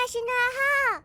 私の母。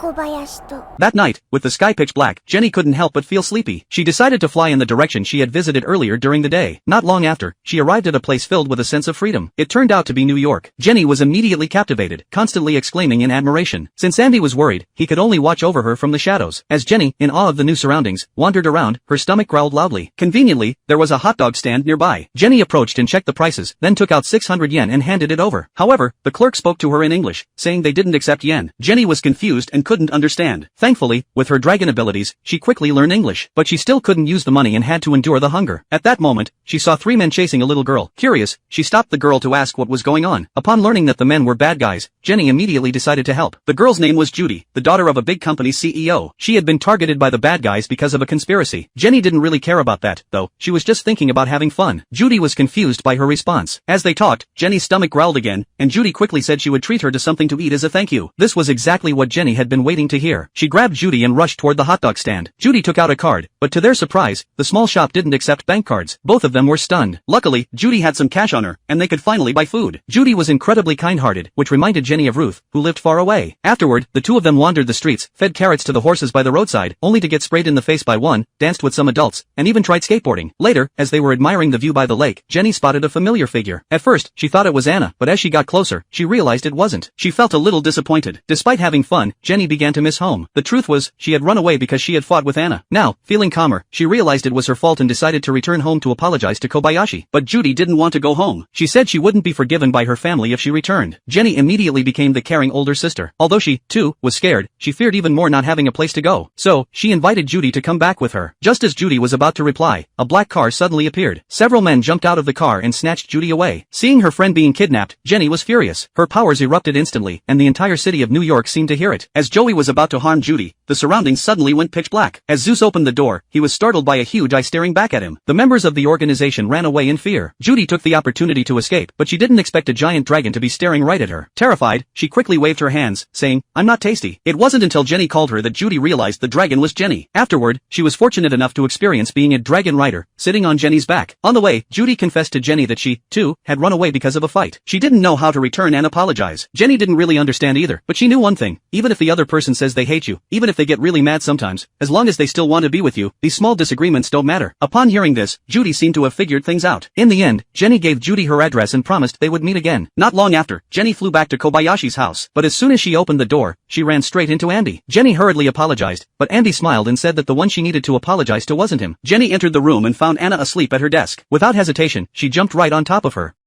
小林と。 That night, with the sky pitch black, Jenny couldn't help but feel sleepy. She decided to fly in the direction she had visited earlier during the day. Not long after, she arrived at a place filled with a sense of freedom. It turned out to be New York. Jenny was immediately captivated, constantly exclaiming in admiration. Since Andy was worried, he could only watch over her from the shadows. As Jenny, in awe of the new surroundings, wandered around, her stomach growled loudly. Conveniently, there was a hot dog stand nearby. Jenny approached and checked the prices, then took out 600 yen and handed it over. However, the clerk spoke to her in English, saying they didn't accept yen. Jenny was confused and couldn't understand. Thankfully, with her dragon abilities, she quickly learned English, but she still couldn't use the money and had to endure the hunger. At that moment, she saw 3 men chasing a little girl. Curious, she stopped the girl to ask what was going on. Upon learning that the men were bad guys, Jenny immediately decided to help. The girl's name was Judy, the daughter of a big company's CEO. She had been targeted by the bad guys because of a conspiracy. Jenny didn't really care about that, though. She was just thinking about having fun. Judy was confused by her response. As they talked, Jenny's stomach growled again, and Judy quickly said she would treat her to something to eat as a thank you. This was exactly what Jenny had been waiting to hear. She grabbed Judy and rushed toward the hot dog stand. Judy took out a card, but to their surprise, the small shop didn't accept bank cards. Both of them were stunned. Luckily, Judy had some cash on her, and they could finally buy food. Judy was incredibly kind-hearted, which reminded Jenny of Ruth, who lived far away. Afterward, the two of them wandered the streets, fed carrots to the horses by the roadside, only to get sprayed in the face by one, danced with some adults, and even tried skateboarding. Later, as they were admiring the view by the lake, Jenny spotted a familiar figure. At first, she thought it was Anna, but as she got closer, she realized it wasn't. She felt a little disappointed. Despite having fun, Jenny began to miss home. The truth was, she had run away because she had fought with Anna. Now, feeling calmer, she realized it was her fault and decided to return home to apologize to Kobayashi. But Judy didn't want to go home. She said she wouldn't be forgiven by her family if she returned. Jenny immediately became the caring older sister. Although she, too, was scared, she feared even more not having a place to go. So, she invited Judy to come back with her. Just as Judy was about to reply, a black car suddenly appeared. Several men jumped out of the car and snatched Judy away. Seeing her friend being kidnapped, Jenny was furious. Her powers erupted instantly, and the entire city of New York seemed to hear it. As Joey was about to harm Judy, the surroundings suddenly went pitch black. As Zeus opened the door, he was startled by a huge eye staring back at him. The members of the organization ran away in fear. Judy took the opportunity to escape, but she didn't expect a giant dragon to be staring right at her. Terrified, she quickly waved her hands, saying, "I'm not tasty." It wasn't until Jenny called her that Judy realized the dragon was Jenny. Afterward, she was fortunate enough to experience being a dragon rider, sitting on Jenny's back. On the way, Judy confessed to Jenny that she, too, had run away because of a fight. She didn't know how to return and apologize. Jenny didn't really understand either, but she knew one thing: even if the other person says they hate you, even if they get really mad sometimes, as long as they still want to be with you, these small disagreements don't matter. Upon hearing this, Judy seemed to have figured things out. In the end, Jenny gave Judy her address and promised they would meet again. Not long after, Jenny flew back to Kobayashi's house, but as soon as she opened the door, she ran straight into Andy. Jenny hurriedly apologized, but Andy smiled and said that the one she needed to apologize to wasn't him. Jenny entered the room and found Anna asleep at her desk. Without hesitation, she jumped right on top of her.